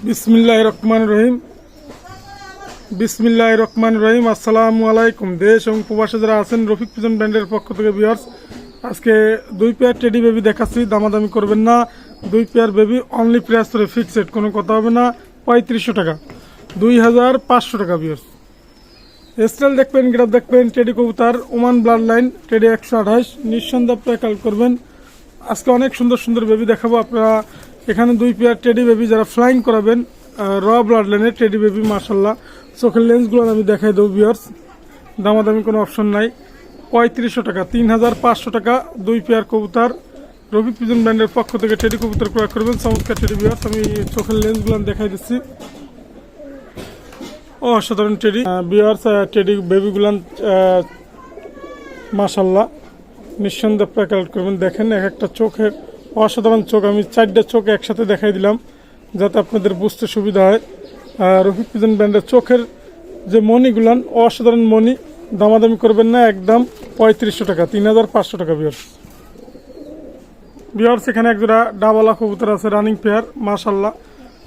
বিসমিল্লাহির রহমানির রহিম। বিসমিল্লাহির রহমানির রহিম। আসসালামু আলাইকুম। দেশ এবং প্রবাসে যারা আছেন, রফিক পিজন ব্র্যান্ডের পক্ষ থেকে ভিউয়ার্স, আজকে 2 পেয়ার টেডি বেবি দেখাচ্ছি। দামাদামি করবেন না। 2 পেয়ার বেবি অনলি প্রাইস করে ফিক্সড, কোনো কথা হবে না। 3500 টাকা, 2500 টাকা ভিউয়ার্স। স্টাইল দেখবেন, গ্রাফ দেখবেন। টেডি কবুতর ওমান ব্লাড লাইন, টেডি 128। নিঃসন্দেহে আপনারা কালেক্ট করবেন। আজকে অনেক সুন্দর সুন্দর বেবি দেখাবো। আপনারা এখানে 2 পেয়ার টেডি বেবি যারা ফ্লাইং করাবেন, র ব্লাড লাইনের টেডি বেবি, মাশাল্লাহ। চোখের লেন্সগুলো আমি দেখাই দেবো ভিউয়ার্স। দামাদামি কোনো অপশন নাই। 3500 টাকা, 3500 টাকা 2 পেয়ার কবুতর। রফিক পিজন ব্র্যান্ডের পক্ষ থেকে টেডি কবুতর ক্রয় করবেন। চমৎকার টেডি ভিউয়ার্স, আমি চোখের লেন্সগুলো দেখাই দিচ্ছি। অসাধারণ টেডি ভিউয়ার্স। টেডি বেবিগুলান মাশাল্লাহ, নিঃসন্দেহে আপনারা কালেক্ট করবেন। দেখেন এক একটা চোখের অসাধারণ চোখ। আমি 4টা চোখ একসাথে দেখাই দিলাম যাতে আপনাদের বুঝতে সুবিধা হয়। রফিক পিজন ব্র্যান্ডের চোখের যে মণিগুলান অসাধারণ মণি। দামাদামি করবেন না, একদম 3500 টাকা, 3500 টাকা ভিউয়ার্স। ভিউয়ার্স এখানে একজোড়া ডাবলা কবুতর আছে, রানিং পেয়ার, মাশাল্লাহ।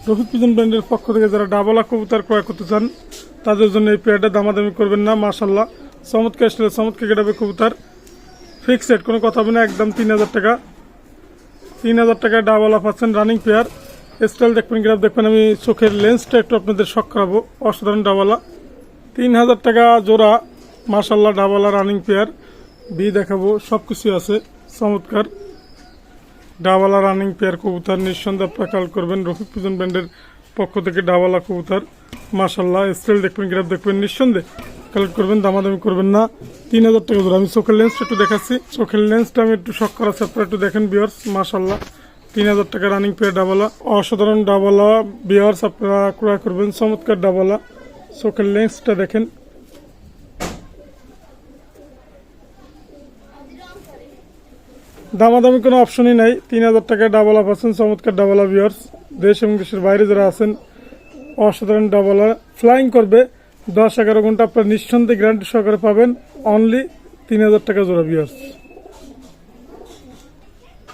রফিক পিজন ব্র্যান্ডের পক্ষ থেকে যারা ডাবলা কবুতর ক্রয় করতে চান তাদের জন্য এই পেয়ারটা। দামাদামি করবেন না, মাশাল্লাহ। চমৎকার আসলে চমৎকার গেটাবে কবুতর, ফিক্সড, কোনো কথা হবে না। একদম 3000 টাকা, 3000 টাকায় ডাবলা পাচ্ছেন, রানিং পেয়ার। স্টাইল দেখবেন, গ্রাফ দেখবেন। আমি চোখের লেন্সটা একটু আপনাদের শখ করাবো। অসাধারণ ডাবলা, 3000 টাকা জোড়া, মাশাল্লাহ। ডাবলা রানিং পেয়ার, বি দেখাবো, সব কিছু আছে। চমৎকার ডাবলা রানিং পেয়ার কবুতর। নিঃসন্দেহে আপনারা কাল করবেন রফিক পিজন ব্র্যান্ডের পক্ষ থেকে ডাবলা কবুতর, মাশাল্লাহ। স্টাইল দেখবেন, গ্রাফ দেখবেন, নিঃসন্দেহে কালেক্ট করবেন। দামাদামি করবেন না। 3000 টাকা জোড়া। আমি চোখের লেন্সটা একটু দেখাচ্ছি। চোখের লেন্সটা আমি একটু শখ করাচ্ছি, আপনারা একটু দেখেন ভিউয়ার্স, মাশাল্লাহ। 3000 টাকা রানিং পেয়ার ডাবলা, অসাধারণ ডাবলা ভিউয়ার্স, আপনারা ক্রয় করবেন। চমৎকার ডাবলা, চোখের লেন্সটা দেখেন। দামাদামি কোনো অপশনই নাই। 3000 টাকায় ডাবলা পাচ্ছেন, চমৎকার ডাবলা ভিউয়ার্স। দেশ এবং দেশের বাইরে যারা আছেন, অসাধারণ ডাবলা ফ্লাইং করবে 10-11 ঘন্টা, আপনার নিঃসন্দেহে গ্যারান্টি সহকারে পাবেন। অনলি 3000 টাকা জোড়া ভিউয়ার্স।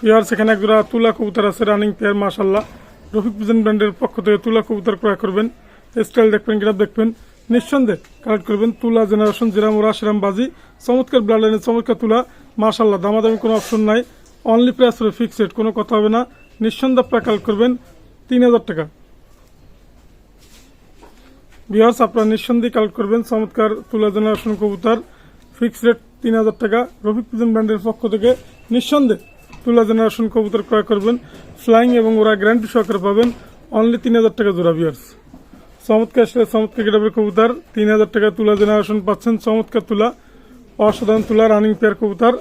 ভিউয়ার্স এখানে এক জোড়া তুলা কবুতর আছে, রানিং পেয়ার, মাশাল্লাহ। রফিক পিজন ব্র্যান্ডের পক্ষ থেকে তুলা কবুতর ক্রয় করবেন। স্টাইল দেখবেন, গ্রাফ দেখবেন, নিঃসন্দেহে কালেক্ট করবেন। তুলা জেনারেশন, যেরাম ওরা সেরাম বাজি, চমৎকার ব্লাড লাইনের চমৎকার তুলা, মাশাল্লাহ। দামাদামি কোনো অপশন নাই, অনলি প্রাইস হবে ফিক্সড, কোনো কথা হবে না। নিঃসন্দেহে আপনারা কালেক্ট করবেন 3000 টাকা ভিউয়ার্স। আপনারা নিঃসন্দেহে কালেক্ট করবেন চমৎকার তুলা জেনারেশন কবুতর, ফিক্সড রেট 3000 টাকা। রফিক পিজন ব্র্যান্ডের পক্ষ থেকে নিঃসন্দেহে তুলা জেনারেশন কবুতর ক্রয় করবেন। ফ্লাইং এবং ওরা গ্যারান্টি সহকারে পাবেন। অনলি 3000 টাকা জোড়া ভিউয়ার্স। চমৎকার আসলে চমৎকার গেটাবের কবুতর, 3000 টাকা তুলা জেনারেশন পাচ্ছেন। চমৎকার তুলা, অসাধারণ তুলা, রানিং পেয়ার কবুতর,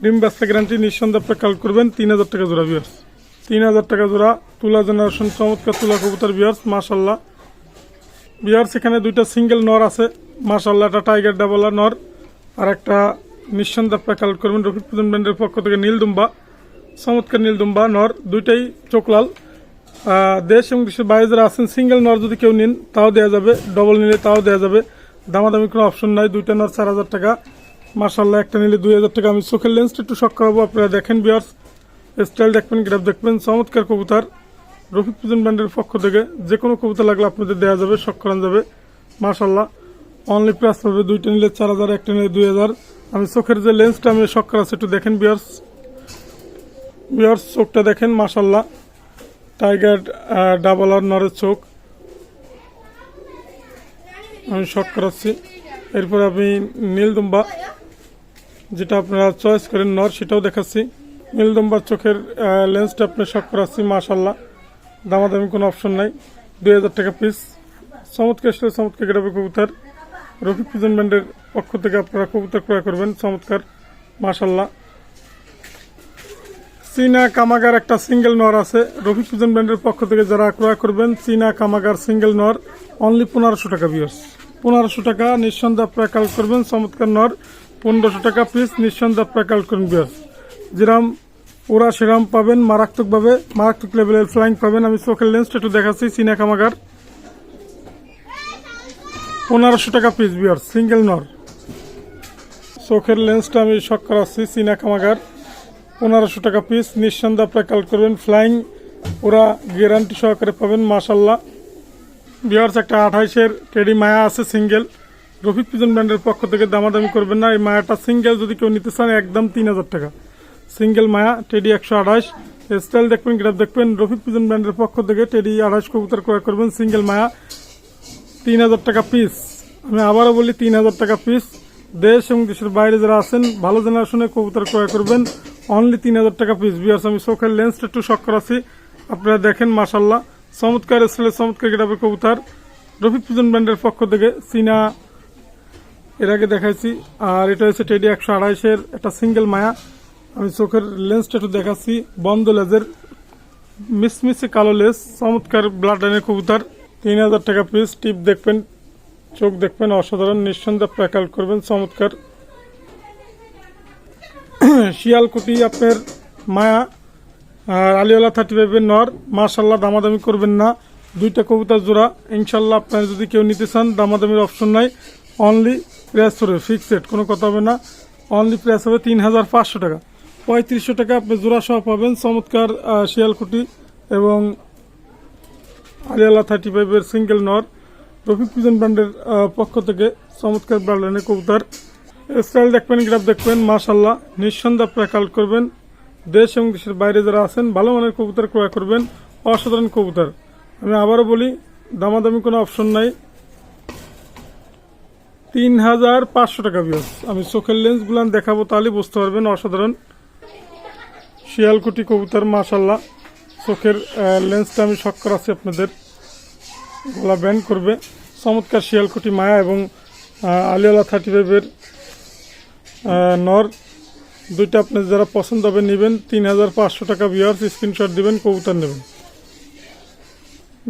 ডিম বাচ্চা গ্যারান্টি। নিঃসন্দেহে আপনারা কালেক্ট করবেন 3000 টাকা জোড়া ভিউয়ার্স। 3000 টাকা জোড়া তুলা জেনারেশন চমৎকার তুলা কবুতর ভিউয়ার্স, মাশাল্লাহ। ভিউয়ার্স এখানে 2টা সিঙ্গেল নর আছে, মাশাল্লাহ। একটা টাইগার ডাবলা নর, আর একটা নিঃসন্দেহে আপনারা কালেক্ট করবেন রফিক পিজন ব্র্যান্ডের পক্ষ থেকে নীলদুম্বা, চমৎকার নীলদুম্বা নর, 2টাই চোখলাল। দেশ এবং দেশের বাইরে যারা আছেন, সিঙ্গেল নর যদি কেউ নিন তাও দেওয়া যাবে, ডবল নিলে তাও দেওয়া যাবে। দামাদামি কোনো অপশন নাই। 2টা নর 4000 টাকা, মাশাল্লাহ। একটা নিলে 2000 টাকা। আমি চোখের লেন্সটা একটু শখ করাবো, আপনারা দেখেন ভিউয়ার্স। স্টাইল দেখবেন, গ্রাফ দেখবেন, চমৎকার কবুতর। রফিক পিজন ব্র্যান্ডের পক্ষ থেকে যে কোনো কবুতর লাগলে আপনাদের দেওয়া যাবে, শখ করানো যাবে, মাশাল্লাহ। অনলি প্রাইস পাবে 2টা নিলে 4000, একটা নিলে 2000। আমি চোখের যে লেন্সটা আমি শখ করাচ্ছি একটু দেখেন ভিউয়ার্স। ভিউয়ার্স চোখটা দেখেন, মাশাল্লাহ। টাইগার ডাবলার নরের চোখ আমি শখ করাচ্ছি। এরপর আমি নীলদুম্বা, যেটা আপনারা চয়েস করেন নর, সেটাও দেখাচ্ছি। নীলদুম্বার চোখের লেন্সটা আপনার শখ করাচ্ছি, মাশাল্লাহ। দামাদামি কোনো অপশন নাই, 2000 টাকা পিস। চমৎকার আসলে চমৎকার গেটাবে কবুতর। রফিক পিজন ব্র্যান্ডের পক্ষ থেকে আপনারা কবুতর ক্রয় করবেন, চমৎকার, মাশাল্লাহ। চীনা কামাগার একটা সিঙ্গেল নর আছে, রফিক পিজন ব্র্যান্ডের পক্ষ থেকে যারা ক্রয় করবেন। চীনা কামাগার সিঙ্গেল নর, অনলি 1500 টাকা ভিউয়ার্স। 1500 টাকা, নিঃসন্দেহে আপনারা কালেক্ট করবেন। চমৎকার নর, 1500 টাকা পিস, নিঃসন্দেহে আপনারা কালেক্ট করবেন ভিউয়ার্স। যেরাম ওরা সেরাম পাবেন, মারাত্মকভাবে মারাত্মক লেভেলের ফ্লাইং পাবেন। আমি চোখের লেন্সটা একটু দেখাচ্ছি। চীনা কামাগার 1500 টাকা পিস ভিউয়ার্স, সিঙ্গেল নর। চোখের লেন্সটা আমি শখ করাচ্ছি। চীনা কামাগার 1500 টাকা পিস, নিঃসন্দেহে আপনারা কালেক্ট করবেন। ফ্লাইং ওরা গ্যারান্টি সহকারে পাবেন মাশাল্লাহ। ভিউয়ার্স একটা 28-এর টেডি মায়া আছে সিঙ্গেল, রফিক পিজন ব্র্যান্ডের পক্ষ থেকে দামাদামি করবেন না। এই মায়াটা সিঙ্গেল যদি কেউ নিতে চান একদম 3000 টাকা সিঙ্গেল মায়া টেডি 128। স্টাইল দেখবেন, গ্রাফ দেখবেন, রফিক পিজন ব্র্যান্ডের পক্ষ থেকে টেডি 28 কবুতর ক্রয় করবেন সিঙ্গেল মায়া 3000 টাকা পিস। আমি আবারও বলি 3000 টাকা পিস। দেশ এবং দেশের বাইরে যারা আছেন ভালো জেনারেশনের কবুতর ক্রয় করবেন অনলি 3000 টাকা পিস। ভিউয়ার্স আমি চোখের লেন্সটা একটু শক করাছি, আপনারা দেখেন মাশাল্লাহ চমৎকার স্টাইলের চমৎকার গ্রাফের কবুতর রফিক পিজন ব্র্যান্ডের পক্ষ থেকে। চীনা এর আগে দেখাইছি, আর এটা হচ্ছে টেডি 128-এর একটা সিঙ্গেল মায়া। আমি চোখের লেন্সটা একটু দেখাচ্ছি, বন্ধ লেজের মিসমিসে কালো লেস, চমৎকার ব্লাড লাইনের কবুতর 3000 টাকা পিস। টিপ দেখবেন, চোখ দেখবেন, অসাধারণ, নিঃসন্দেহে প্যাকাল করবেন চমৎকার। শিয়ালকুটি আপনার মায়া আর আলিওয়ালা 35-এর নর মাশাল্লাহ, দামাদামি করবেন না, দুইটা কবুতর জোড়া ইনশাল্লাহ। আপনার যদি কেউ নিতে চান দামাদামির অপশন নাই, অনলি প্রাইস হবে ফিক্সড, কোনো কথা হবে না। অনলি প্রাইস হবে 3500 টাকা, 3500 টাকা আপনি জোড়া সহ পাবেন চমৎকার শিয়ালকুটি এবং আলিয়ালা 35-এর সিঙ্গেল নর রফিক পিজন ব্র্যান্ডের পক্ষ থেকে চমৎকার ব্র্যান্ডের কবুতর। স্টাইল দেখবেন, গ্রাফ দেখবেন, মাশাল্লাহ নিঃসন্দেহে আপনারা কালেক্ট করবেন। দেশ এবং দেশের বাইরে যারা আছেন ভালো মানের কবুতর ক্রয় করবেন, অসাধারণ কবুতর। আমি আবারও বলি দামাদামি কোনো অপশন নাই, 3500 টাকা ভিউয়ার্স। আমি চোখের লেন্সগুলো দেখাবো তাহলে বুঝতে পারবেন, অসাধারণ শিয়ালকুটি কবুতর মাশাল্লাহ। চোখের লেন্সটা আমি শক করাচ্ছি আপনাদের, গলা ব্যান্ড করবে, চমৎকার শিয়ালকুটি মায়া এবং আলিওয়ালা 35-এর নর দুইটা আপনার যারা পছন্দ হবে নেবেন। 3500 টাকা ভিউয়ার্স, স্ক্রিনশট দিবেন, কবুতর নেবেন।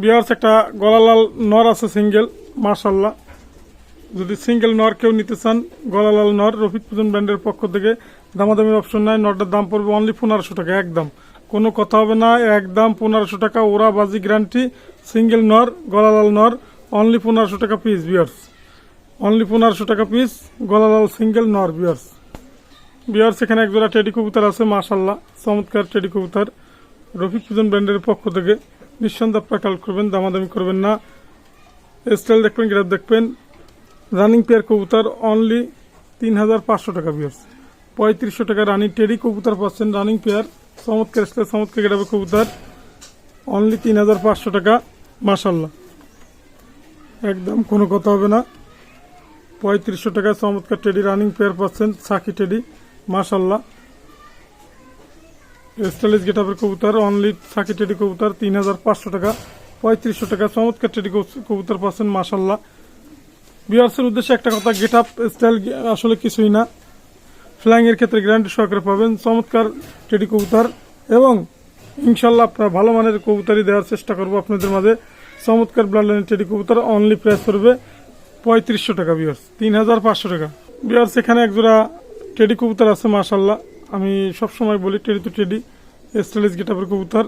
ভিউয়ার্স একটা গলালাল নর আছে সিঙ্গেল মাশাল্লাহ, যদি সিঙ্গেল নর কেউ নিতে চান গলালাল নর রফিক পিজন ব্র্যান্ডের পক্ষ থেকে দামাদামির অপশন নাই। নরটার দাম পড়বে অনলি 1500 টাকা, একদম কোনো কথা হবে না, একদম 1500 টাকা, ওরা বাজি গ্যারান্টি। সিঙ্গেল নর গলালাল নর অনলি 1500 টাকা পিস ভিউয়ার্স, অনলি 1500 টাকা পিস গলালাল সিঙ্গেল নর ভিউয়ার্স। ভিউয়ার্স এখানে একজোড়া টেডি কবুতর আছে মাশাল্লাহ, চমৎকার টেডি কবুতর রফিক পিজন ব্র্যান্ডের পক্ষ থেকে। নিঃসন্দেহে আপনারা কালেক্ট করবেন, দামাদামি করবেন না। স্টাইল দেখবেন, গ্রাফ দেখবেন, রানিং পেয়ার কবুতর অনলি 3500 টাকা ভিউয়ার্স, 3500 টাকা রানিং টেডি কবুতর পাচ্ছেন রানিং পেয়ার, চমৎকার স্টাইল চমৎকার গ্রাফের কবুতর অনলি 3500 টাকা মাশাল্লাহ, একদম কোনো কথা হবে না। 3500 টাকা চমৎকার টেডি রানিং পেয়ার পাচ্ছেন, সাকি টেডি মাশাল্লাহ। স্টাইলিশ গেটআপের কবুতর অনলি সাকি টেডি কবুতর 3500 টাকা, 3500 টাকা চমৎকার টেডি কবুতর পাচ্ছেন মাশাল্লাহ। ভিউয়ার্সের উদ্দেশ্যে একটা কথা, গেটআপ স্টাইল আসলে কিছুই না, ফ্লাইং এর ক্ষেত্রে গ্যারান্টি সহকারে পাবেন চমৎকার টেডি কবুতর এবং ইনশাল্লাহ আপনার ভালো মানের কবুতরই দেওয়ার চেষ্টা করবো আপনাদের মাঝে। চমৎকার ব্লাড লাইনের টেডি কবুতর অনলি প্রাইস করবে 3500 টাকা ভিউয়ার্স, 3500 টাকা। ভিউয়ার্স এখানে একজোড়া টেডি কবুতর আছে মাশাল্লাহ, আমি সবসময় বলি টেডি তো টেডি, স্টাইলিশ গেটআপের কবুতর,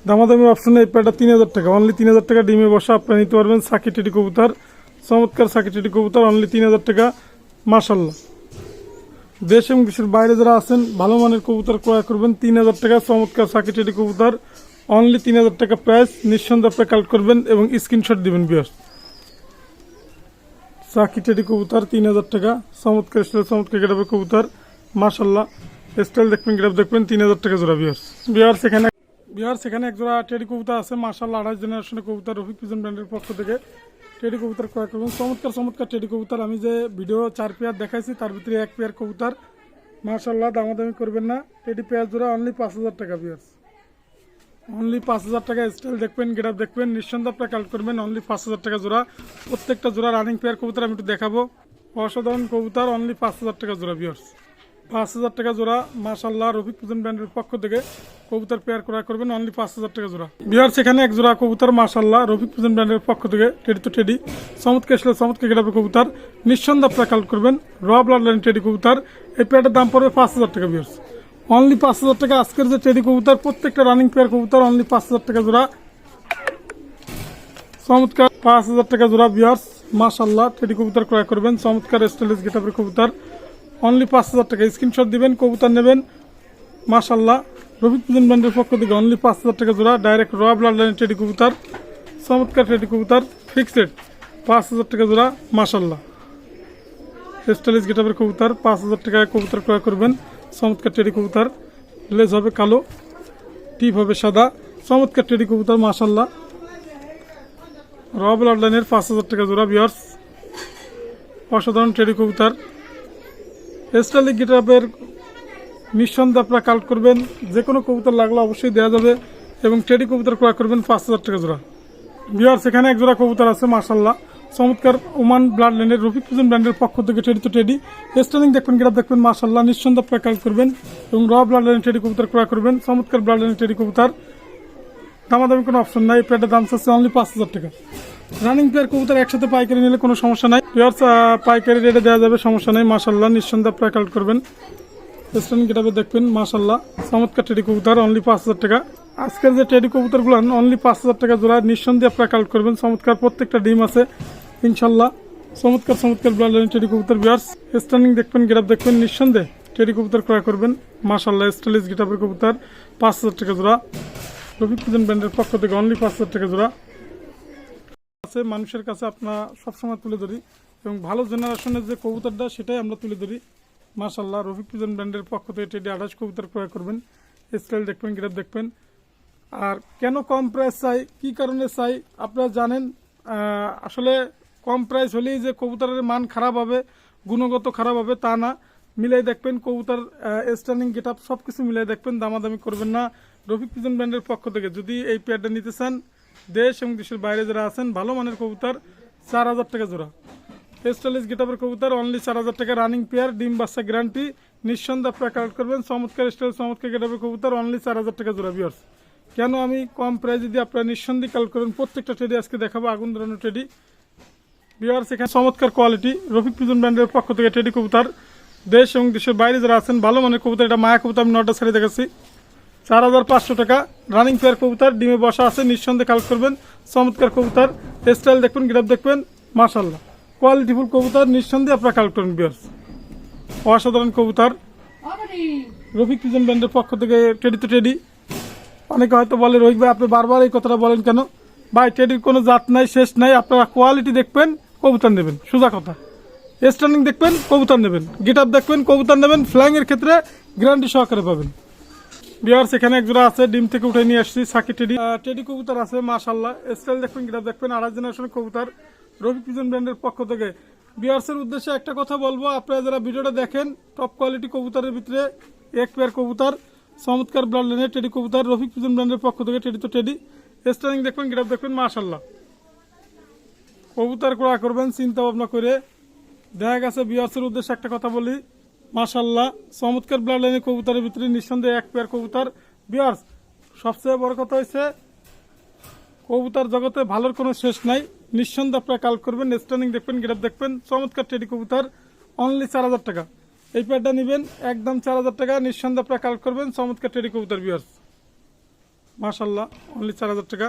দামাদামির অপশনে এই প্যাডটা 3000 টাকা, অনলি 3000 টাকা ডিমে বসা আপনারা নিতে পারবেন। সাকি টেডি কবুতর, চমৎকার সাকি টেডি কবুতর অনলি 3000 টাকা মাশাল্লাহ। দেশ এবং দেশের বাইরে যারা আছেন ভালো মানের কবুতর ক্রয় করবেন 3000 টাকা, চমৎকার সাকি টেডি কবুতর অনলি 3000 টাকা প্রাইস। নিঃসন্দেহে আপনারা কালেক্ট করবেন এবং স্ক্রিনশট দিবেন ভিউয়ার্স। সাকি টেডি কবুতর 3000 টাকা, চমৎকার স্টাইল চমৎকার গেটআপের কবুতর মাশাল্লাহ। স্টাইল দেখবেন, গ্রাফ দেখবেন, 3000 টাকা জোড়া ভিউয়ার্স। ভিউয়ার্স এখানে একজোড়া টেডি কবুতর আছে মাশাল্লাহ, 28 জেনারেশনের কবুতর রফিক পিজন ব্র্যান্ডের পক্ষ থেকে টেডি কবুতর ক্রয় করবেন। চমৎকার চমৎকার টেডি কবুতর, আমি যে ভিডিও 4 পেয়ার দেখাইছি তার ভিতরে 1 পেয়ার কবুতর মাশাল্লাহ, দামাদামি করবেন না। টেডি পেয়ার জোড়া অনলি 5000 টাকা ভিউয়ার্স, অনলি 5000 টাকা। স্টাইল দেখবেন, গেটআপ দেখবেন, নিঃসন্দেহে আপনারা কালেক্ট করবেন অনলি 5000 টাকা জোড়া। প্রত্যেকটা জোড়া রানিং পেয়ার কবুতর আমি একটু দেখাবো, অসাধারণ কবুতর অনলি 5000 টাকা জোড়া ভিউয়ার্স, 5000 টাকা জোড়া মাশাল্লাহ। রফিক পিজন ব্র্যান্ডের পক্ষ থেকে কবুতর পেয়ার ক্রয় করবেন অনলি 5000 টাকা জোড়া ভিউয়ার্স। এখানে এক জোড়া কবুতর মাশাল্লাহ, রফিক পিজন ব্র্যান্ডের পক্ষ থেকে টেডি তো টেডি, চমৎকার আসলে চমৎকার গেটআপের কবুতর, নিঃসন্দেহে আপনারা কালেক্ট করবেন র ব্লাড লাইন টেডি কবুতর। এই পেয়ারটার দাম পড়বে 5000 টাকা ভিউয়ার্স, অনলি 5000 টাকা। আজকের যে টেডি কবুতর প্রত্যেকটা রানিং পেয়ার কবুতর অনলি 5000 টাকা জোড়া, চমৎকার 5000 টাকা জোড়া ভিউয়ার্স মাশাল্লাহ। টেডি কবুতর ক্রয় করবেন, চমৎকার স্টাইলিশ গেটআপের কবুতর অনলি 5000 টাকা। স্ক্রিনশট দিবেন, কবুতর নেবেন মাশাল্লাহ। রফিক পিজন ব্র্যান্ডের পক্ষ থেকে অনলি 5,000 টাকা জোড়া। ডাইরেক্ট র ব্লাড লাইনের টেডি কবুতর, চমৎকার টেডি কবুতর, ফিক্সড রেট 5,000 টাকা জোড়া। মাশাল্লাহ, স্টাইলিশ গেটআপের কবুতর 5,000 টাকায় কবুতর ক্রয় করবেন। চমৎকার টেডি কবুতর, লেজ হবে কালো, টিপ হবে সাদা, চমৎকার টেডি কবুতর। মাশাল্লাহ, র ব্লাড লাইনের 5,000 টাকা জোড়া। ভিউয়ার্স, অসাধারণ টেডি কবুতর, স্টাইলিশ গেটআপের নিঃসন্দেহে আপনারা কালেক্ট করবেন। যে কোনো কবুতর লাগলে অবশ্যই দেওয়া যাবে এবং টেডি কবুতর ক্রয় করবেন 5,000 টাকা জোড়া। ভিউয়ার্স, এখানে এক জোড়া কবুতর আছে মাশাল্লাহ, চমৎকার ওমান ব্লাড লাইনের রফিক পিজন ব্র্যান্ডের পক্ষ থেকে টেডি তো টেডি। স্টাইলিং দেখবেন, গ্রাফ দেখবেন, মাশাল্লাহ নিঃসন্দেহে আপনারা কালেক্ট করবেন এবং র ব্লাড লাইনের টেডি কবুতর ক্রয় করবেন। চমৎকার ব্লাড লাইনের টেডি কবুতর, দামাদামি কোনো অপশন নাই। পেটের দাম চাচ্ছে অনলি 5,000 টাকা। রানিং পেয়ার কবুতর একসাথে পাইকারি নিলে কোনো সমস্যা নাই। ভিউয়ার্স, পাইকারি রেটে দেওয়া যাবে, সমস্যা নেই। মাশাল্লাহ, নিঃসন্দেহে আপনারা কালেক্ট করবেন। স্টাইলিং গেটআপে দেখবেন, মাশাল্লাহ চমৎকার টেডি কবুতর, অনলি 5,000 টাকা। আজকের যে টেডি কবুতরগুলো অনলি 5,000 টাকা জোড়া, নিঃসন্দেহে আপনারা কালেক্ট করবেন। চমৎকার প্রত্যেকটা ডিম আছে ইনশাল্লাহ। চমৎকার চমৎকার ব্লাড লাইনের টেডি কবুতর। ভিউয়ার্স, স্টাইলিং দেখবেন, গেটআপ দেখবেন, নিঃসন্দেহে টেডি কবুতর ক্রয় করবেন। মাশাল্লাহ, স্টাইলিশ গেটআপের কবুতর 5,000 টাকা জোড়া। রফিক পিজন ব্র্যান্ডের পক্ষ থেকে অনলি 5,000 টাকা জোড়া আছে। মানুষের কাছে আপনারা সবসময় তুলে ধরি এবং ভালো জেনারেশনের যে কবুতরটা সেটাই আমরা তুলে ধরি। মাশাল্লাহ, রফিক পিজন ব্র্যান্ডের পক্ষ থেকে টেডি 28 কবুতর ক্রয় করবেন। স্টাইল দেখবেন, গ্রাফ দেখবেন। আর কেন কম প্রাইস চাই, কি কারণে চাই আপনারা জানেন। আসলে কম প্রাইস হলেই যে কবুতরের মান খারাপ হবে, গুণগত খারাপ হবে তা না। মিলাই দেখবেন, কবুতর স্ট্যান্ডিং গেট আপ সব কিছু মিলাই দেখবেন, দামাদামি করবেন না। রফিক পিজন ব্র্যান্ডের পক্ষ থেকে যদি এই পেয়ারটা নিতে চান, দেশ এবং দেশের বাইরে যারা আছেন, ভালো মানের কবুতর 4,000 টাকা জোড়া। স্টাইলিশ গেটআপের কবুতর অনলি 4,000 টাকা। রানিং পেয়ার, ডিম বাচ্চা গ্যারান্টি, নিঃসন্দেহে আপনারা কালেক্ট করবেন। চমৎকার স্টাইল, চমৎকার গেটআপের কবুতর অনলি 4,000 টাকা জোড়া। ভিউয়ার্স, কেন আমি কম প্রাইস যদি আপনারা নিঃসন্দেহে কালেক্ট করবেন। প্রত্যেকটা টেডি আজকে দেখাবো আগুন ধরানো টেডি। ভিউয়ার্স, এখানে চমৎকার কোয়ালিটি রফিক পিজন ব্র্যান্ডের পক্ষ থেকে টেডি কবুতর, দেশ এবং দেশের বাইরে যারা আছেন, ভালো মানের কবুতর। এটা মায়া কবুতর, আমি 9টা ছেড়ে দেখাচ্ছি 4,500 টাকা। রানিং পেয়ার কবুতর, ডিমে বসা আছে, নিঃসন্দেহে কালেক্ট করবেন। চমৎকার কবুতর, স্টাইল দেখবেন, গ্রাফ দেখবেন, মাশাল্লাহ কোয়ালিটিফুল কবুতর, নিঃসন্দেহে আপনারা কালেক্ট করবেন। ভিউয়ার্স, অসাধারণ কবুতর রফিক পিজন ব্র্যান্ডের পক্ষ থেকে টেডি তো টেডি। অনেকে হয়তো বলে, রোহিত ভাই আপনি বারবার এই কথাটা বলেন কেন? ভাই, টেডির কোনো জাত নাই, শেষ নাই। আপনারা কোয়ালিটি দেখবেন, কবুতর নেবেন, সোজা কথা। স্ট্যান্ডিং দেখবেন, কবুতর নেবেন, গেট আপ দেখবেন, কবুতর নেবেন। ফ্লাইং এর ক্ষেত্রে গ্যারান্টি সহকারে পাবেন। ভিউয়ার্স, এখানে এক জোড়া আছে, ডিম থেকে উঠে নিয়ে আসছি, সাকি টেডি টেডি কবুতর আছে মাশাল্লাহ। স্টাইল দেখবেন, গেট আপ দেখবেন, 28 জেনারেশনের কবুতর রফিক পিজন ব্র্যান্ডের পক্ষ থেকে। ভিউয়ার্সের উদ্দেশ্যে একটা কথা বলবো, আপনারা যারা ভিডিওটা দেখেন, টপ কোয়ালিটি কবুতরের ভিতরে এক পেয়ার কবুতর, চমৎকার ব্লাড লাইনের টেডি কবুতর রফিক পিজন ব্র্যান্ডের পক্ষ থেকে টেডি তো টেডি। স্টাইলিং দেখবেন, গেট আপ দেখবেন, মাশাল্লাহ কবুতর ক্রয় করবেন চিন্তা ভাবনা করে। দেখা গেছে, ভিউয়ার্সের উদ্দেশ্যে একটা কথা বলি, মাশাল্লাহ চমৎকার ব্লাড লাইনের কবুতরের ভিতরে নিঃসন্দেহে এক পেয়ার কবুতর। ভিউয়ার্স, সবচেয়ে বড় কথা হচ্ছে কবুতর জগতে ভালোর কোনো শেষ নাই। নিঃসন্দেহে আপনারা কালেক্ট করবেন। স্ট্যান্ডিং দেখবেন, গেট দেখবেন, চমৎকার টেডি কবুতর অনলি 4,000 টাকা। এই পেয়ারটা নেবেন একদম 4,000 টাকা, নিঃসন্দেহে আপনারা কালেক্ট করবেন। চমৎকার টেডি কবুতর ভিউয়ার্স, মাশাল্লাহ অনলি 4,000 টাকা।